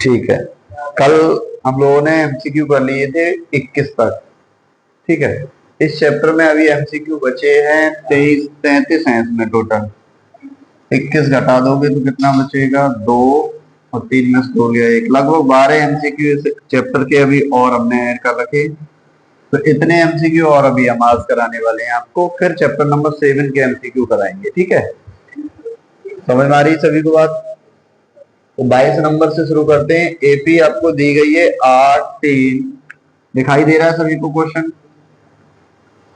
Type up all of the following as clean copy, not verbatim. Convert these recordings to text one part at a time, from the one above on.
ठीक है, कल हम लोगों ने एमसीक्यू कर लिए थे 21 तक। ठीक है, इस चैप्टर में अभी एमसीक्यू बचे हैं 23 33 हैं इसमें टोटल। 21 घटा दोगे तो कितना बचेगा? 2, और 3 में से 2 लिया 1, लगभग 12 एमसीक्यू इस चैप्टर के अभी और हमने ऐड कर रखे। तो इतने एमसीक्यू और अभी हम आज कराने वाले हैं आपको, फिर चैप्टर नंबर 7 के एमसीक्यू कराएंगे। ठीक है, समझ में आ रही सभी को बात? तो 22 नंबर से शुरू करते हैं। एपी आपको दी गई है 8, 3। दिखाई दे रहा है सभी को क्वेश्चन?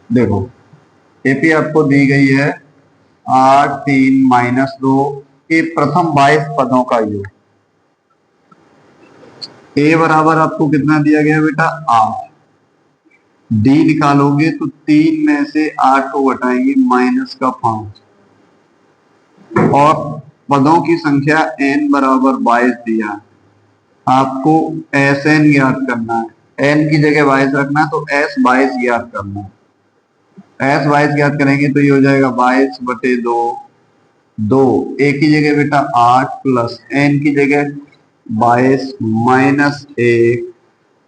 देखो, एपी आपको दी गई है 8, 3 - 2, ये प्रथम 22 पदों का योग। ए बराबर आपको कितना दिया गया बेटा? 8। डी निकालोगे तो 3 में से 8 को घटाएंगे, -5, और पदों की संख्या n बराबर 22 दिया है। आपको एस एन ज्ञात करना है, एन की जगह 22 रखना है, तो एस 22 ज्ञात करना है। एस 22 ज्ञात करेंगे तो ये हो जाएगा 22/2, 2 ए की जगह बेटा 8 प्लस एन की जगह 22 -1,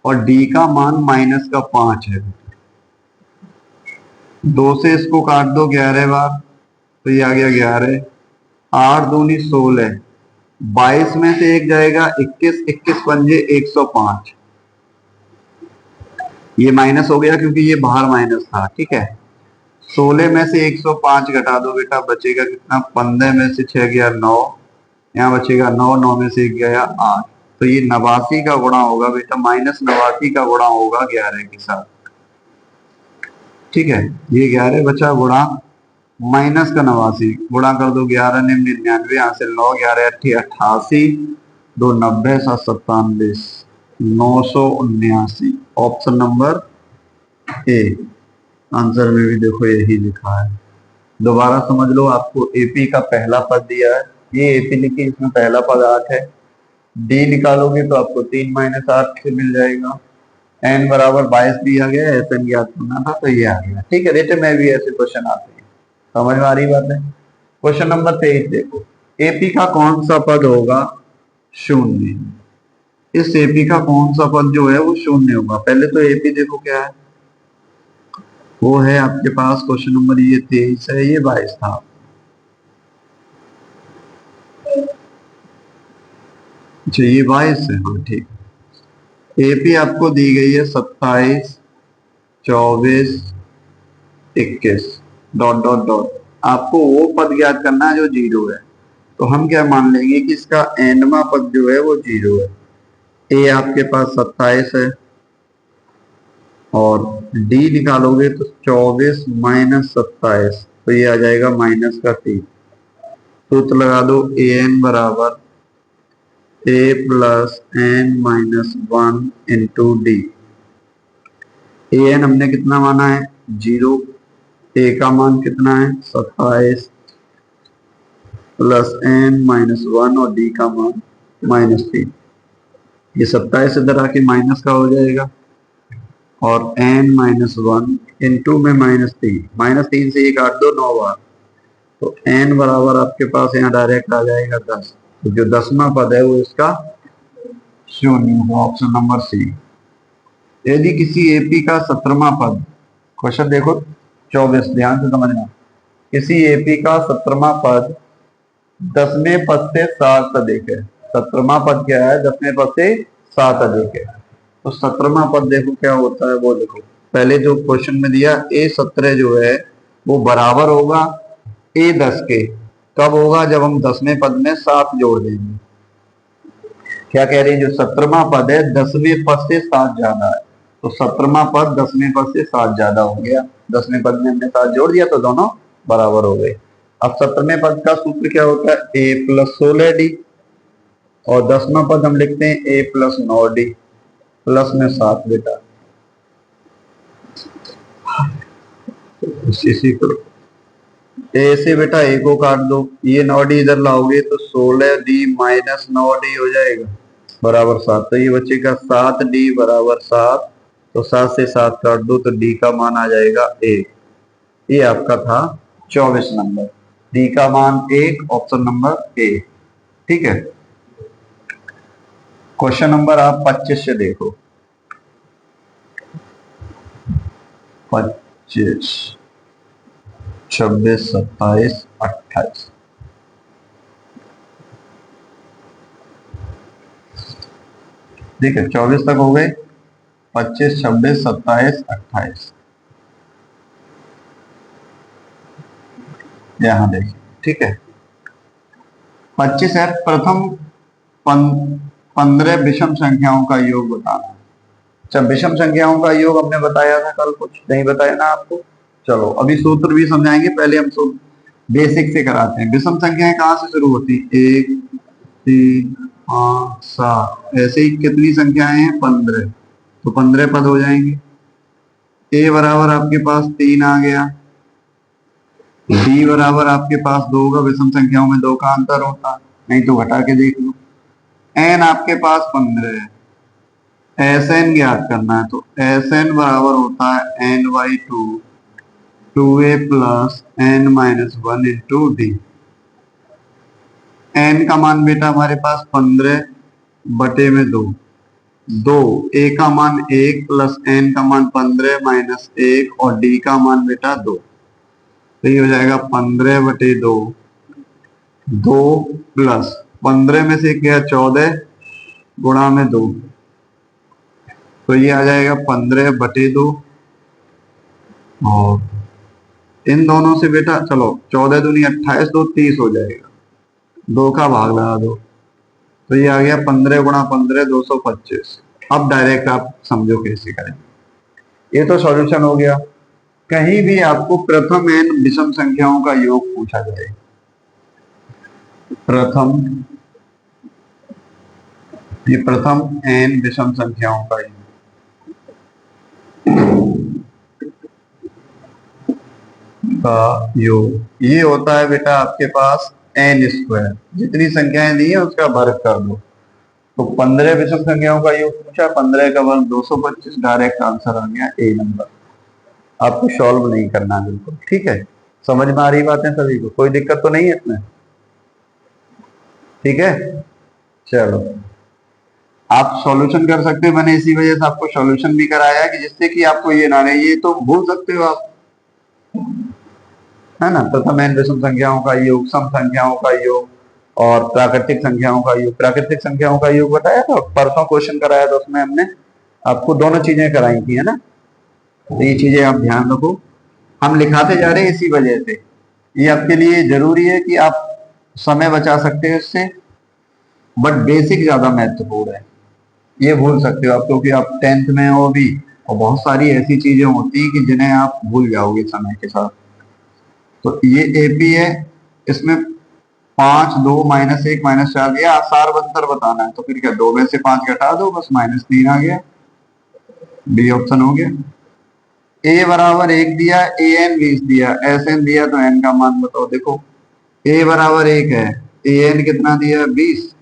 और डी का मान -5 है। 2 से इसको काट दो 11 बार, तो ये आ गया 11। 8 दूनी 16, 22 में से 1 जाएगा 21, 21 पंजे 105। ये माइनस हो गया क्योंकि ये बाहर माइनस था। ठीक है, 16 में से 105 घटा दो बेटा, बचेगा कितना? 15 में से 6 गया 9, यहाँ बचेगा 9, 9 में से 1 गया 8। तो ये 89 का गुणा होगा बेटा, -89 का गुणा होगा 11 के साथ। ठीक है, ये 11 बचा गुणा माइनस का 89, गुणा कर दो 11 ने 99, यहाँ से 9, 11 8 88, 2 90, 7 97, 979। Option number A. आंसर में भी देखो यही लिखा है। दोबारा समझ लो, आपको एपी का पहला पद दिया है, ये एपी लिखी, इसमें पहला पद 8 है। डी निकालोगे तो आपको 3 - 8 से मिल जाएगा। एन बराबर 22 दिया गया, एस एन ज्ञात करना था, तो ये आ गया। ठीक है, रिटन में भी ऐसे क्वेश्चन आते हैं। समझ में आ रही बात है? क्वेश्चन नंबर 23 देखो, एपी का कौन सा पद होगा 0? इस एपी का कौन सा पद जो है वो 0 होगा? पहले तो एपी देखो क्या है, वो है आपके पास क्वेश्चन नंबर ये 23 है, ये 22 था। अच्छा, ये 22 है, हाँ ठीक। एपी आपको दी गई है 27, 24, 21, डॉट डॉट डॉट। आपको वो पद ज्ञात करना है जो 0 है। तो हम क्या मान लेंगे कि इसका एनवा पद जो है वो 0 है। ए आपके पास 27 है, और डी निकालोगे तो 24 - 27, तो ये आ जाएगा -3। सूत्र लगा दो, ए एन बराबर ए plus N -1 into D. A N हमने कितना माना है? 0। ए का मान कितना है? 27 प्लस एन -1, और डी का मान -3। ये 27 इधर आके माइनस का हो जाएगा, और n -1 इंटू में -3, -3 से 1 8 2 9 बार, तो n बराबर आपके पास यहाँ डायरेक्ट आ जाएगा 10। तो जो 10वां पद है वो इसका 0 होगा, ऑप्शन नंबर सी। यदि किसी एपी का 17वां पद, क्वेश्चन देखो 24, ध्यान से समझना। किसी एपी का 17वां पद 10वें पद से 7 अधिक है। 17वां पद क्या है? 10वें पद से 7 अधिक है। तो 17वां पद देखो क्या होता है, वो देखो। पहले जो क्वेश्चन में दिया A17 जो है वो बराबर होगा A10 के। कब होगा? जब हम 10वें पद में 7 जोड़ देंगे। क्या कह रहे हैं? जो 17वां पद है 10वें पद से 7 ज्यादा है, तो 17वां पद 10वें पद से 7 ज्यादा हो गया। 10वें पद में हमने 7 जोड़ दिया तो दोनों बराबर हो गए। अब 17वें पद का सूत्र क्या होता है? A + 16D, और 10वां पद हम लिखते हैं A + 9D, प्लस में 7 बेटा। इसी को ऐसे बेटा ए को काट दो, ये 9D इधर लाओगे तो 16D - 9D हो जाएगा, बराबर 7। तो ये बचेगा 7D बराबर 7। तो 7 से 7 काट दो तो डी का मान आ जाएगा 1। ये आपका था 24 नंबर, डी का मान 1, ऑप्शन नंबर ए। ठीक है, क्वेश्चन नंबर आप 25 से देखो। 25, 26, 27, 28। ठीक है, 24 तक हो गए। 25, 26, 27, 28 यहां देखिए। ठीक है, 25 है प्रथम 15 विषम संख्याओं का योग बताना। अच्छा, विषम संख्याओं का योग हमने बताया था कल, कुछ नहीं बताया ना आपको। चलो अभी सूत्र भी समझाएंगे, पहले हम सूत्र बेसिक से कराते हैं। विषम संख्याएं कहाँ से शुरू होती? 1, 3, 5, 7, ऐसे ही कितनी संख्याएं हैं? 15। तो 15 पद हो जाएंगे। ए बराबर आपके पास 3 आ गया। डी बराबर आपके पास 2 होगा, विषम संख्याओं में 2 का अंतर होता है, नहीं तो घटा के देख लो। एन आपके पास 15 है। एस एन ज्ञात करना है, तो एस एन बराबर होता है N by 2, 2a plus N minus 1 into D. N का मान बेटा हमारे पास 15 बटे में 2, ए का मान 1 प्लस एन का मान 15 माइनस 1 और डी का मान बेटा 2। तो ये हो जाएगा 15 बटे 2, 2 प्लस 15 में से क्या 14 गुणा में 2, तो ये आ जाएगा 15 बटे 2। और इन दोनों से बेटा चलो 14 दूनी 28, 2 30 हो जाएगा, 2 का भाग लगा दो, तो ये आ गया 15 गुणा 15 225। अब डायरेक्ट आप समझो कैसे करेंगे। ये तो सॉल्यूशन हो गया। कहीं भी आपको प्रथम एन विषम संख्याओं का योग पूछा जाए, प्रथम एन विषम संख्याओं का योग, ये होता है बेटा आपके पास एन स्क्वायर। जितनी संख्याएं दी है उसका वर्ग कर दो। तो 15 विषम संख्याओं का योग पूछा, 15 का वर्ग 225, डायरेक्ट आंसर आ गया ए नंबर। आपको सॉल्व नहीं करना बिल्कुल। ठीक है, समझ में आ रही बातें सभी को? कोई दिक्कत तो नहीं है इसमें? ठीक है, चलो आप सॉल्यूशन कर सकते हो। मैंने इसी वजह से आपको सॉल्यूशन भी कराया है कि जिससे कि आपको ये ना रहे, ये तो भूल सकते हो आप, है ना। प्रथम एन विषम संख्याओं का योग, सम संख्याओं का योग और प्राकृतिक संख्याओं का योग। प्राकृतिक संख्याओं का योग बताया था परसों, क्वेश्चन कराया था, उसमें हमने आपको दोनों चीजें कराई थी, है ना। तो ये चीजें आप ध्यान रखो, हम लिखाते जा रहे हैं इसी वजह से। ये आपके लिए जरूरी है कि आप समय बचा सकते हो इससे, बट बेसिक ज्यादा महत्वपूर्ण है। ये भूल सकते हो आप, क्योंकि आप 10th में हो अभी, और बहुत सारी ऐसी चीजें होती है कि जिन्हें आप भूल जाओगे समय के साथ। तो ये एपी है, इसमें 5, 2, -1, -4 दिया, आसार अंतर बताना है, तो फिर क्या 2 में से 5 घटा दो, बस -3 आ गया, बी ऑप्शन हो गया। ए बराबर 1 दिया, ए एन 20 दिया, एस एन दिया, तो एन का मान बताओ। देखो ए बराबर 1 है, ए एन कितना दिया? 20।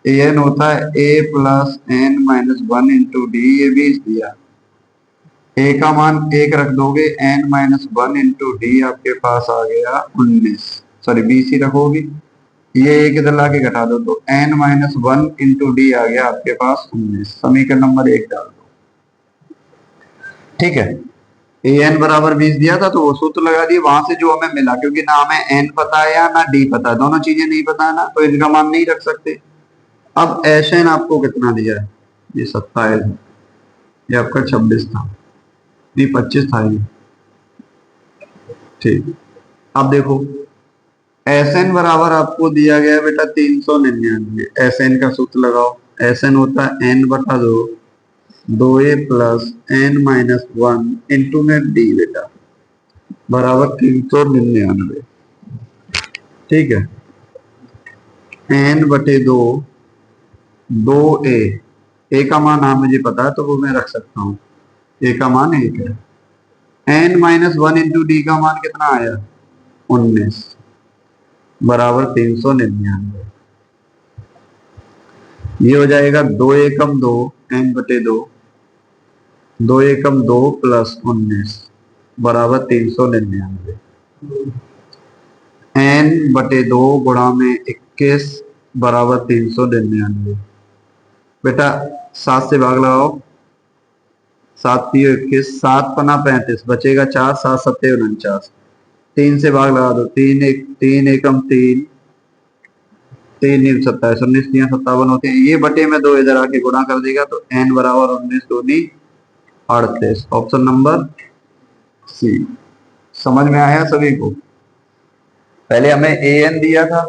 ए एन होता है A plus N minus 1 into D, ये 20 दिया। ए का मान 1 रख दोगे, एन माइनस 1 इंटू डी आपके पास आ गया 19, सॉरी 20 ही रखोगे, ये एक इधर ला के घटा दो, तो एन माइनस 1 इंटू डी आ गया आपके पास 19। समीकरण नंबर 1 डाल दो। ठीक है, ए एन बराबर 20 दिया था, तो वो सूत्र लगा दिए, वहां से जो हमें मिला, क्योंकि ना हमें एन पता है या ना डी पता है, दोनों चीजें नहीं पता है ना, तो इनका मान नहीं रख सकते। अब एस एन आपको कितना दिया है? ये 27 है, ये आपका 26 था, ये 25 था ये। ठीक, अब देखो एस एन बराबर आपको दिया गया बेटा 399। एस एन का सूत्र लगाओ, एस एन होता है एन बटा 2, 2a plus N minus 1 into में डी बेटा, बराबर 399। ठीक है, एन बटे 2, 2a का मान हाँ मुझे पता है, तो वो मैं रख सकता हूँ, ए का मान 1 है। एन माइनस 1 इंटू डी का मान कितना आया? 19, बराबर 399। ये हो जाएगा 2 एकम 2, एन बटे 2, 2 एकम 2 प्लस 19 बराबर 399। एन बटे 2 गुणा में 21 बराबर 399। बेटा 7 से भाग लगाओ, 7×3=21, 7×5=35, बचेगा 4, 7×7=49। 3 से भाग लगा दो, 3 3 नहीं 27, 19×3=57 होते हैं। ये बटे में 2 इधर आके गुणा कर देगा तो n बराबर 19×2=38। Option number C. समझ में आया सभी को? पहले हमें an दिया था,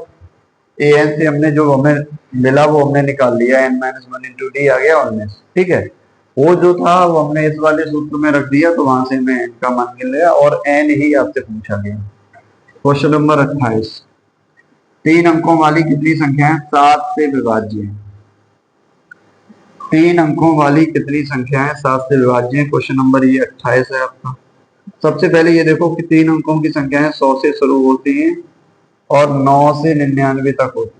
an से हमने जो हमें मिला वो हमने निकाल लिया, n-1 × d आ गया 19। ठीक है, वो जो था वो हमने इस वाले सूत्र में रख दिया तो वहां से हमें n का मान मिल गया और n ही आपसे पूछा गया। क्वेश्चन नंबर 28, 3 अंकों वाली कितनी संख्याएं 7 से विभाज्य हैं? 3 अंकों वाली कितनी संख्याएं 7 से विभाज्य हैं? क्वेश्चन नंबर ये 28 है आपका। सबसे पहले ये देखो कि 3 अंकों की संख्याएं 100 से शुरू होती हैं और 9 से 99 तक होती है।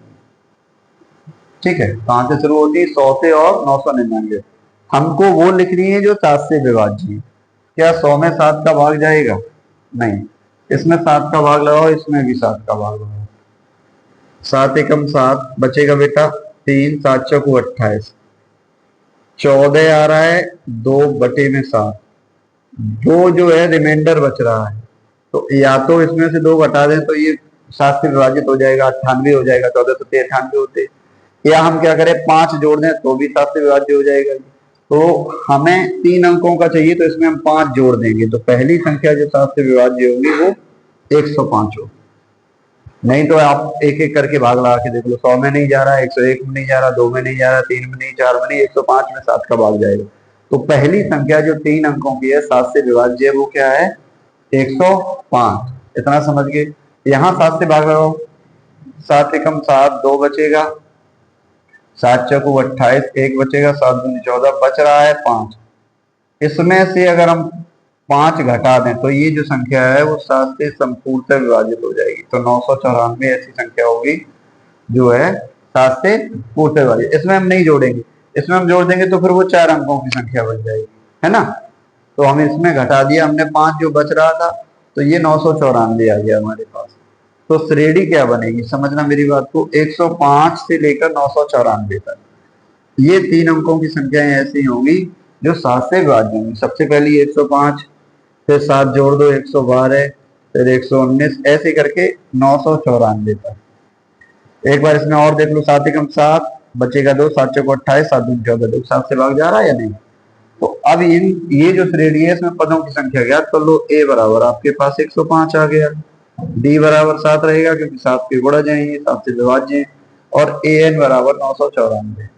ठीक है, कहां से शुरू होती है? 100 से और 999। हमको वो लिखनी है जो 7 से विभाज्य है। क्या 100 में 7 का भाग जाएगा? नहीं। इसमें 7 का भाग लगाओ, इसमें भी 7 का भाग लगाओ। 7×1=7, बचेगा बेटा 3, 7×4=28, 14 आ रहा है 2/7। दो जो है रिमाइंडर बच रहा है, तो या तो इसमें से 2 घटा दें तो ये 7 से विभाजित हो जाएगा, 98 हो जाएगा, 14 तो 98 होते, या हम क्या करें 5 जोड़ दें तो भी 7 से विभाज्य हो जाएगा। तो हमें 3 अंकों का चाहिए तो इसमें हम 5 जोड़ देंगे, तो पहली संख्या जो 7 से विभाज्य होगी वो 105 होगी। नहीं तो आप एक एक करके भाग लगा के देख लो, 100 में नहीं जा रहा, 101 में नहीं जा रहा, 2 में नहीं जा रहा, 3 में नहीं, 4 में नहीं, 105 में 7 का भाग जाएगा। तो पहली संख्या जो 3 अंकों की है 7 से विभाज्य है वो क्या है? 105। इतना समझ गए? यहाँ 7 से भाग लगाओ, 7×1=7, 2 बचेगा, 7×4=28, 1 बचेगा, 7×2=14, बच रहा है 5। इसमें से अगर हम 5 घटा दें तो ये जो संख्या है वो 7 से संपूर्णतः विभाजित हो जाएगी। तो 994 ऐसी संख्या होगी जो है 7 से पूर्णतः विभाजित। इसमें हम नहीं जोड़ेंगे, इसमें हम जोड़ देंगे तो फिर वो 4 अंकों की संख्या बन जाएगी, है ना। तो हम इसमें घटा दिया हमने 5 जो बच रहा था, तो ये 994 आ गया हमारे पास। तो श्रेणी क्या बनेगी, समझना मेरी बात को, 105 से लेकर 994 तक ये 3 अंकों की संख्याएं ऐसी होंगी जो 7 से विभाज्य होंगी। सबसे पहली 105, फिर 7 जोड़ दो 112, फिर 119, ऐसे करके 994 तक। एक बार इसमें और देख लो, 7×7 बचेगा 2, 7×4=28, 7×2=14, 7 से भाग जा रहा है या नहीं? तो अब ये जो श्रेणी है इसमें पदों की संख्या ज्ञात कर लो। ए बराबर आपके पास 105 आ गया, डी बराबर 7 रहेगा क्योंकि 7 के गुणा जाएंगे, 7 से विभाज्य है, और ए एन बराबर 994।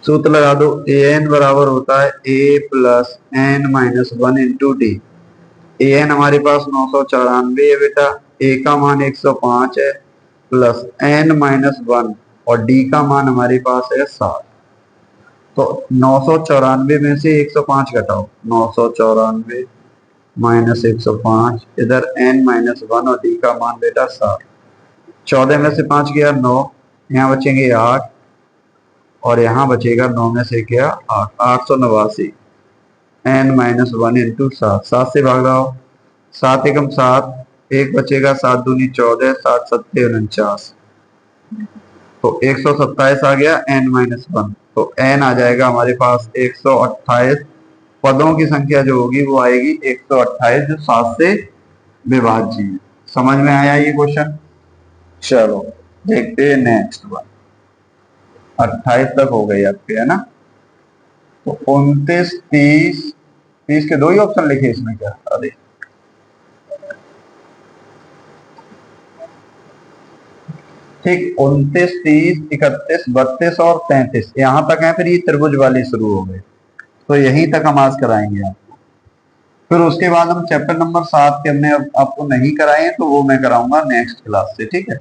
सूत्र लगा दो, ए एन बराबर होता है a+n-1 into D. A N हमारे पास 994 है बेटा, ए का मान 105 है प्लस n-1 और डी का मान हमारे पास है 7। तो 994 में से 105 घटाओ, 994 - 105, इधर n-1 और डी का मान बेटा 7। 14 में से 5 गया 9, यहाँ बचेंगे 8 और यहाँ बचेगा 9 में से क्या 8, 889 n-1 इंटू 7। 7 से भाग लाओ, 7×7, 1 बचेगा, 7×2=14, 7×7=49, तो 127 आ गया n-1। तो n आ जाएगा हमारे पास 128। पदों की संख्या जो होगी वो आएगी 128 जो 7 से विभाज्य है। समझ में आया ये क्वेश्चन? चलो देखते हैं नेक्स्ट वन। 28 तक हो गई आपके, है ना। तो 29, 30 के 2 ही ऑप्शन लिखे इसमें क्या? अरे ठीक, 29, 30, 31, 32 और 33 यहाँ तक है। फिर ये त्रिभुज वाले शुरू हो गए, तो यहीं तक हम आज कराएंगे आपको। फिर उसके बाद हम चैप्टर नंबर 7 के हमने आपको नहीं कराए हैं, तो वो मैं कराऊंगा नेक्स्ट क्लास से, ठीक है।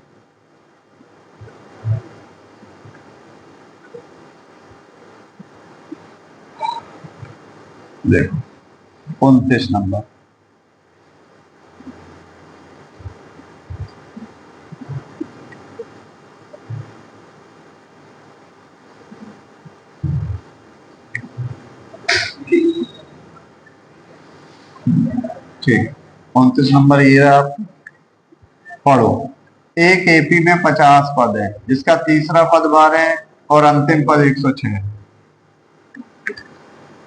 देखो 29 नंबर, ठीक, 29 नंबर ये रहा। पढ़ो, एक एपी में 50 पद है जिसका तीसरा पद बार है और अंतिम पद 106।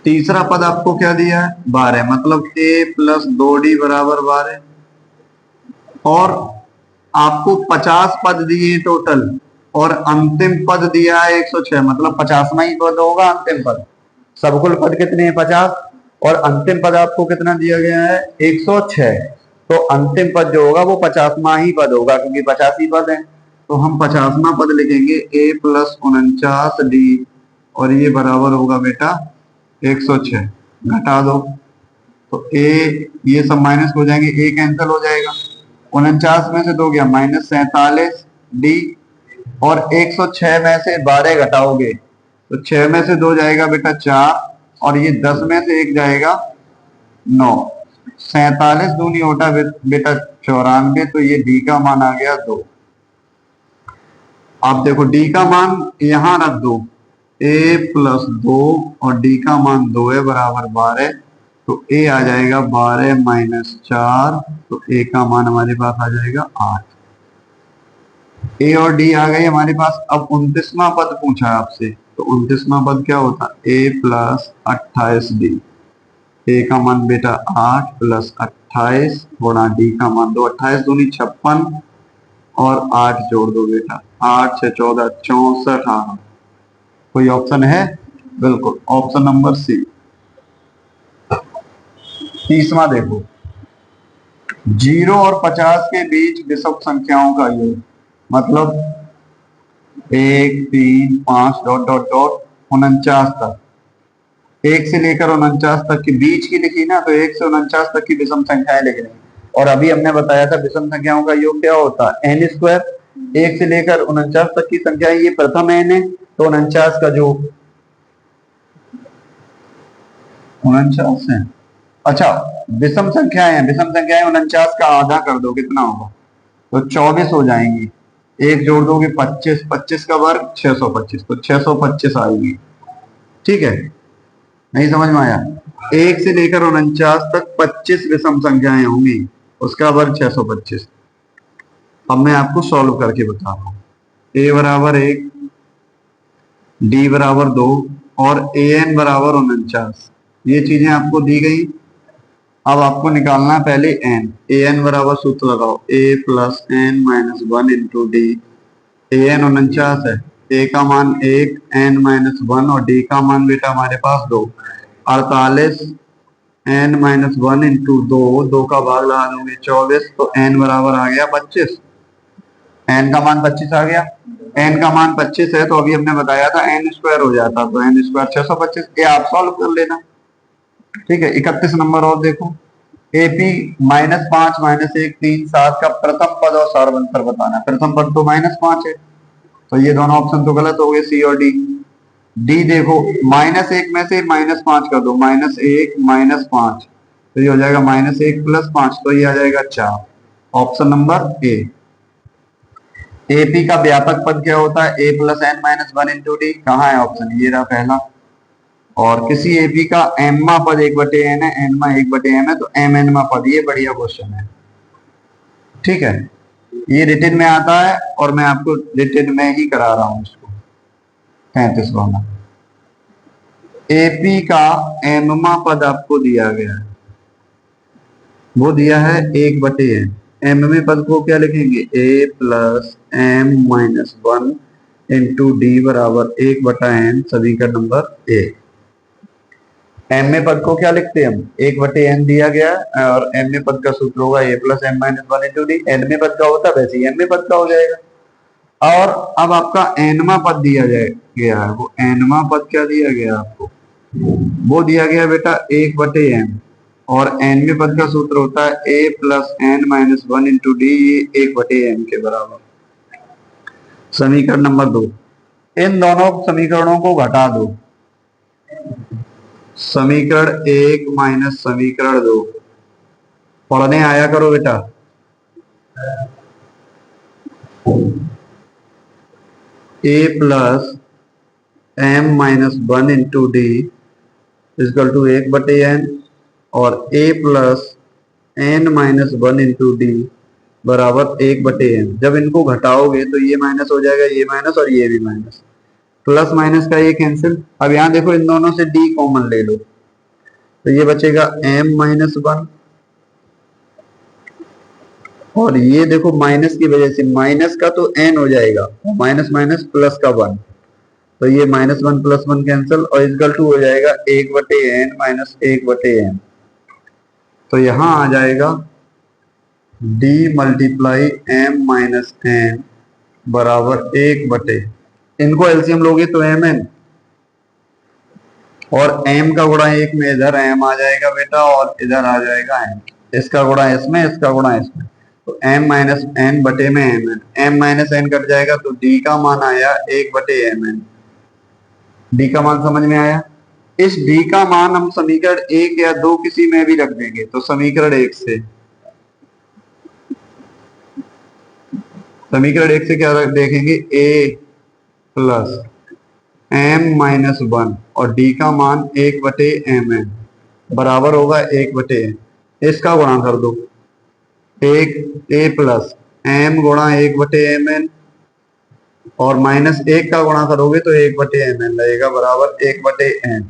तीसरा पद आपको क्या दिया है 12, मतलब a प्लस 2d बराबर 12, और आपको 50 पद दिए टोटल और अंतिम पद दिया है 106, मतलब 50वां ही पद होगा अंतिम पद। सब कुल पद कितने हैं 50, और अंतिम पद आपको कितना दिया गया है 106। तो अंतिम पद जो होगा वो 50वां ही पद होगा, क्योंकि 50 ही पद है। तो हम 50वां पद लिखेंगे a प्लस 49d, और ये बराबर होगा बेटा 106। घटा दो तो a, ये सब माइनस हो जाएंगे, a कैंसिल हो जाएगा, 49 में से 2 गया -47 d, और 106 में से 12 घटाओगे तो 6 में से 2 जाएगा बेटा 4, और ये 10 में से 1 जाएगा 9। 47 दूनी होता बेटा 94, तो ये d का मान आ गया 2। आप देखो d का मान यहां रख दो, a प्लस 2 और d का मान 2 है बराबर 12, तो a आ जाएगा 12 माइनस 4, तो a का मान हमारे पास आ जाएगा 8। a और d आ गए हमारे पास। अब 29वां पद पूछा है आपसे, तो 29वां पद क्या होता है a प्लस 28d। a का मान बेटा 8 प्लस 28 गुणा d का मान 2, 28 दूनी 56 और 8 जोड़ दो बेटा, 8 से 14 64 आना। कोई ऑप्शन है? बिल्कुल, ऑप्शन नंबर सी। तीसरा देखो, 0 और 50 के बीच विषम संख्याओं का योग, मतलब 1 3 5 डॉट डॉट डॉट 49 तक, 1 से लेकर 49 तक के बीच की लिखी ना, तो 1 से 49 तक की विषम संख्याएं लिख रही। और अभी हमने बताया था विषम संख्याओं का योग क्या होता है n स्क्वायर। 1 से लेकर 49 तक की संख्या, ये प्रथम n है, तो 49 का जो 49 है। अच्छा, विषम संख्याएं हैं, विषम संख्याएं 49 का आधा कर दो कितना होगा, तो 24 हो जाएंगी। एक जोड़ दोगे 25, 25 का वर्ग 625, तो 625 आएगी। ठीक है, नहीं समझ में आया? 1 से लेकर 49 तक 25 विषम संख्याएं होंगी, उसका वर्ग 625। अब मैं आपको सॉल्व करके बता रहा हूं। a बराबर 1, d बराबर 2 और an बराबर 49, ये चीजें आपको दी गई। अब आपको निकालना है पहले n। an बराबर सूत्र लगाओ, a plus n minus 1 into D. an 49 है, a का मान 1, n माइनस 1 और d का मान बेटा हमारे पास 2, 48 n माइनस 1 इंटू 2 का भाग लगा दोगे 24, तो n बराबर आ गया 25। n का मान 25 आ गया। n का मान 25 है, तो अभी हमने बताया था n स्क्वायर हो जाता, तो n स्क्वायर 625। ये आप सॉल्व कर लेना। ठीक है, 31 नंबर और देखो, AP -5 -1 3 7 का प्रथम पद और सारवंतर बताना। प्रथम पद तो -5 है, तो ये दोनों ऑप्शन तो गलत हो गए, सी और डी। डी देखो, -1 में से -5 कर दो, -1 -5, तो ये हो जाएगा -1 + 5, तो ये आ जाएगा 4। Option number A. एपी का व्यापक पद क्या होता है, a plus n minus 1 into D. कहाँ है ऑप्शन, ये रहा पहला। और किसी एपी का एममा पद 1/n है, एनमा 1/m है, तो एम एनमा पद, ये बढ़िया क्वेश्चन है। ठीक है, ये रिटन में आता है और मैं आपको रिटन में ही करा रहा हूं इसको। 33 वाला एपी का एममा पद आपको दिया गया है, वो दिया है 1/n। एम में पद को क्या लिखेंगे, a plus m minus 1 into D बराबर 1/n, सभी का नंबर a। m में पद को क्या लिखते हैं हम, 1/n दिया गया है, और m में पद का सूत्र होगा a plus m minus 1 into D. n में पद का होता है वैसे ही m में पद का हो जाएगा। और अब आपका nवा पद दिया गया है, वो nवा पद क्या दिया गया आपको, वो दिया गया बेटा 1/m, और n में पद का सूत्र होता है a plus n minus 1 into D, ये 1/m के बराबर। समीकरण नंबर 2, इन दोनों समीकरणों को घटा दो। समीकरण 1 माइनस समीकरण 2, पढ़ने आया करो बेटा। a plus m minus 1 into D equal to 1/n, और a plus n minus 1 into D बराबर 1/n। जब इनको घटाओगे तो ये माइनस हो जाएगा, ये माइनस और ये भी माइनस, प्लस माइनस का ये कैंसिल। अब यहाँ देखो इन दोनों से डी कॉमन ले लो तो ये बचेगा m-1 और ये देखो माइनस की वजह से माइनस का तो n हो जाएगा, माइनस माइनस प्लस का 1 तो ये -1 + 1 कैंसिल और इक्वल टू हो जाएगा 1/n माइनस 1/n। तो यहां आ जाएगा d मल्टीप्लाई m-n बराबर 1/, इनको एलसीएम लोगे तो mn और m का गुणा 1 में इधर m आ जाएगा बेटा और इधर आ जाएगा n, इसका गुणा इसमें इसका गुणा इसमें तो m-n बटे में mn, m-n कट जाएगा तो d का मान आया 1/mn। डी का मान समझ में आया। इस डी का मान हम समीकरण 1 या 2 किसी में भी रख देंगे तो समीकरण 1 से क्या देखेंगे a प्लस m-1 और d का मान 1/mn बराबर होगा 1/n। इसका गुणा कर दो, एक a प्लस m गुणा 1/mn और -1 का गुणा करोगे तो 1/mn लगेगा बराबर 1/n।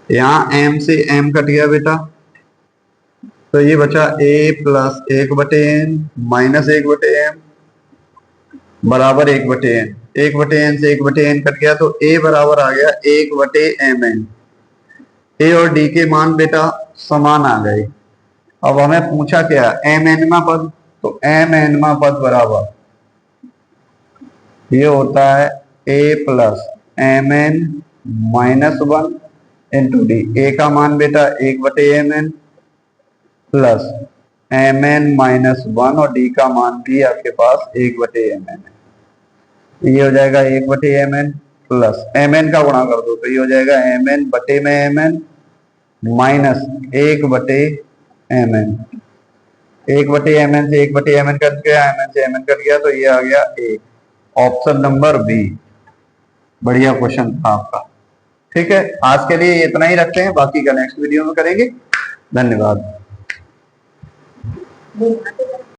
यहाँ m से m कट गया बेटा तो ये बचा a plus 1/n minus 1/m बराबर 1/n। 1/n से 1/n कट गया तो a बराबर आ गया 1/mn। a और d के मान बेटा समान आ गए। अब हमें पूछा क्या mnवा पद, तो mnवा पद बराबर ये होता है a plus mn-1 into D. A का मान बेटा 1/mn प्लस mn-1 और डी का मान भी आपके पास 1/mn है। ये हो जाएगा 1/mn प्लस mn का गुणा कर दो तो ये हो जाएगा mn बटे में mn माइनस 1/mn। 1/mn से 1/mn कट गया, mn से mn कट गया तो ये आ गया 1। ऑप्शन नंबर बी बढ़िया क्वेश्चन था आपका। ठीक है, आज के लिए इतना ही रखते हैं, बाकी का नेक्स्ट वीडियो में करेंगे। धन्यवाद।